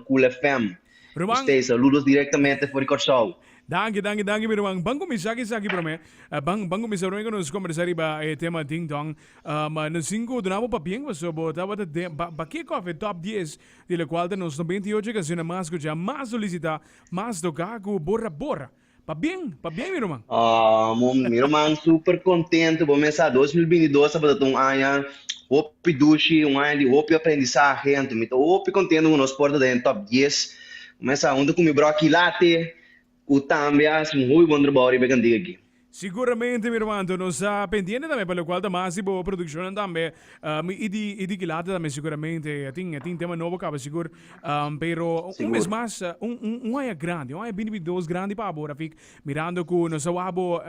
Cool FM. Romang, Usted, saludos directamente por Corsol. danke, meu irmão. Bang começar aqui para mim. Bang começar para mim quando nós conversar ba tema ding dong. Mas no 5 do nabo papien was so bota ba kick off top 10 de la qual nos 98 que sina mais que já mais solicita, mais do gago borra. Pa bien, meu irmão. Meu irmão, super contente. Vou começar 2022, sabe, um ano, hope dushi, um ano de hope aprendizagem. Então, estou hope contente com o nosso porto dentro top 10. Começar onde com o meu broque latte, o também, um muito bom trabalho, bem candido aqui. Sicuramente, meu irmão, non sa pendiente também, pelo qual da Masibo produzione também, idi kilata também sicuramente, tem tema novo capa sicuro, pero um mês Seguro. mais, um é grande, um é bem dois grande para agora, fica mirando com no sawabo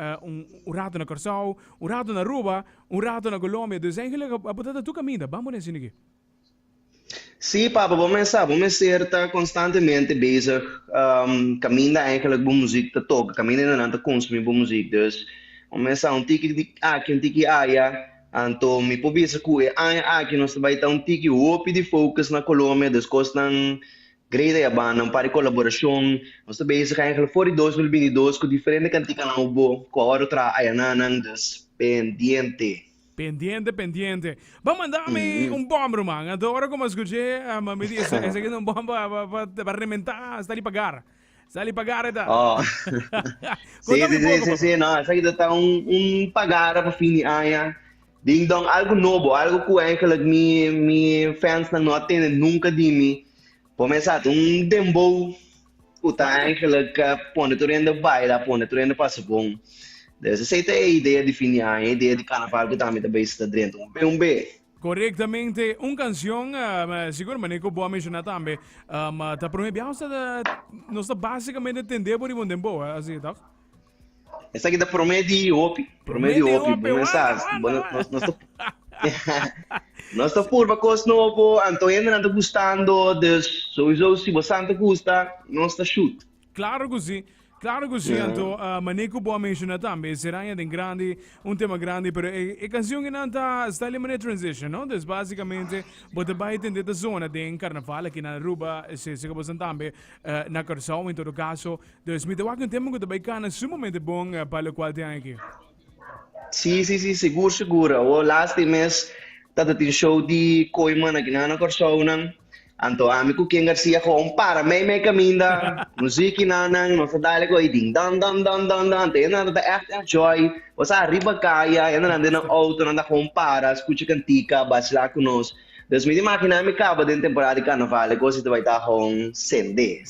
rato na Corsau, rato na Aruba, rato na Colômbia, dus eigenlijk a botada tu caminha, vamos nesse aqui. Sim, papa, vamos ser tá constantemente bezig. Caminda eigenlijk boa música, toca, caminda ainda não tá consumir boa música, dus vamos um tiki aqui, um tiki aia, então me povisa que é aqui nós vai estar um tiki opi de focus na Colômbia, dus costan grande a banda, para colaboração, nós bezig eigenlijk voor 2022 com diferente cantica na ubo, com a hora outra aia nanang, dus pendiente. Pendiente. Vamos mandarme un bomb, Roman. Adoro come escuché, ma mi dice, ese che è un bomb per rementare, sta lì pagare. Sta lì pagare da. Oh. Sim, Contami sim, sim, poco, sim, papà. sim, não, essa aqui tá pagar para fim de ano. Ding dong, algo novo, algo que eigenlijk mi fans não atendem nunca de mim. Começar dembow, puta, eigenlijk põe tu renda baila, põe tu renda passa bom. Dessa aceita a ideia de fim de ano, a ideia de carnaval que também também está dentro. Um B. Correttamente, un canzone, sicuro me ne può menzionare tambe, ma ta per me abbiamo stata, non sta basicamente tendevo di un tempo, assim, tá? Essa aqui tá promete Promete opi, opi, bom mensagem. wanda. Nós estamos por coisa novo, então ainda não está gostando, dus sowieso se você não gosta, nós está shoot. Claro così, Anto, ma ne può menzionare tambe, serania den grandi, un tema grande, però è canzone che nanta sta lì in transition, no? Dus basicamente, bota bai tendete zona den carnavale che na ruba, se capo tambe, na Corsau in todo caso, dus mi devo anche un tema che bai cana sumamente buon per lo quale anche. Sim, seguro. O last mês, tata tin show di Koiman aqui na Corsona. Anto amigo Ken Garcia com para me caminda, música nanang, nossa dale ko ding dan, tem nada da enjoy. Você arriba caia, ainda não na auto, não compara, escuta cantica, bate lá com nós. Dus me imagina me acaba de temporada de carnaval, coisa tu vai estar com Sende.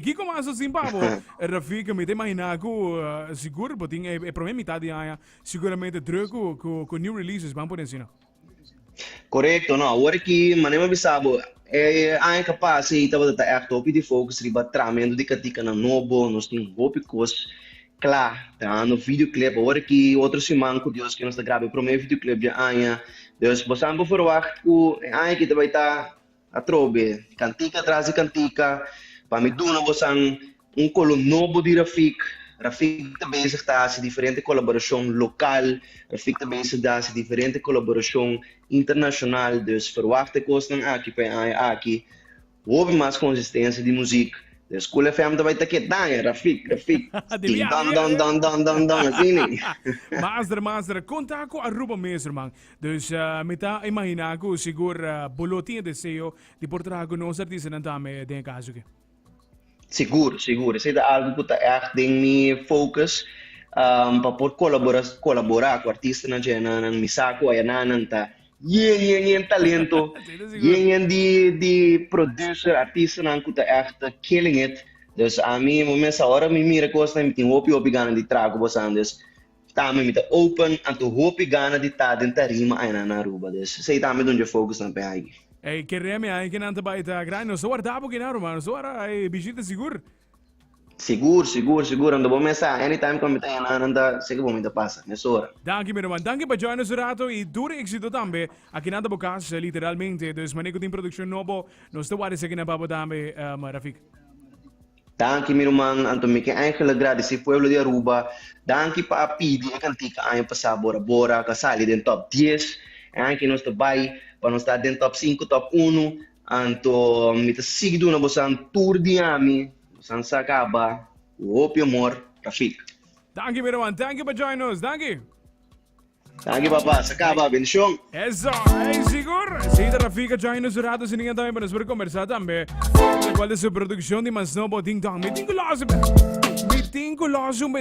Chi come aso Zimbabwe, Rafika, mi te immagina che sicuro, poting è problema metà di aia, sicuramente druk con new releases, vamos por encima. Correto, no, ora que manema bisabo é a capaz de estava da echt op die focus riba tramendo de catica na nobo, nós tem cos claro, tá no videoclip ora que outro semana com Deus que nós tá grave primeiro videoclip de anha, Deus passando por verwacht o anha que vai estar a trobe, cantica atrás de cantica, para me duna bosan colo novo de Rafik também está a diferente colaboração local, Rafik também está a diferente colaboração internacional, dus verwachte kosten aqui, houve mais consistência de música. De School FM também está aqui, Rafik, Di dan, assim, né? Master, conta com a Aruba mesmo, man. Dus mi ta immagina che sicuro bolotinha de SEO di portare con nos artisti na dame den caso che. Seguro. Isso é algo que está echt em minha focus, para poder colaborar com artistas na gena, na misako, aí na tá, yen talento, yen de producer, artista na que está echt killing it. Dus a mim, nessa hora, me mira coisa, me tem hopi gana de trago, bosandes. Tá, me tá open, anto hopi gana de tá dentro da rima, aí na Aruba. Dus sei tá me donde focus na PAI. E che remi anche in antabaita grande, so guardavo che na romano, so era bicita sicuro. Seguro. Ando bom mensar, anytime que me tem anda, sei que bom me passa, nessa hora. Danke meu irmão, danke per join us rato e dure exito tambe, aqui nada bocas literalmente, dus maneco din production novo, no sto guarda se che na babo tambe, Rafik. Danke, meu irmão. Então, me quero eigenlijk agradecer ao povo de Aruba. Danke para a Pidi, que cantica ano passado, Bora, que sali dentro top 10. Anche nós também, para nós estar dentro top 5, top 1. Anto, mi ta sigdo na bosan tour di ami, bosan sa acaba, opio amor, Rafik. Thank you, Mirawan. Thank you for joining us. Thank you. Thank you, papa. Sa acaba, bendición. Eso, sigur. Sim, da Rafika join us rato se ninguém também para nos conversar também. Qual é a sua produção de mais novo Ding Dong? Me tingo logo,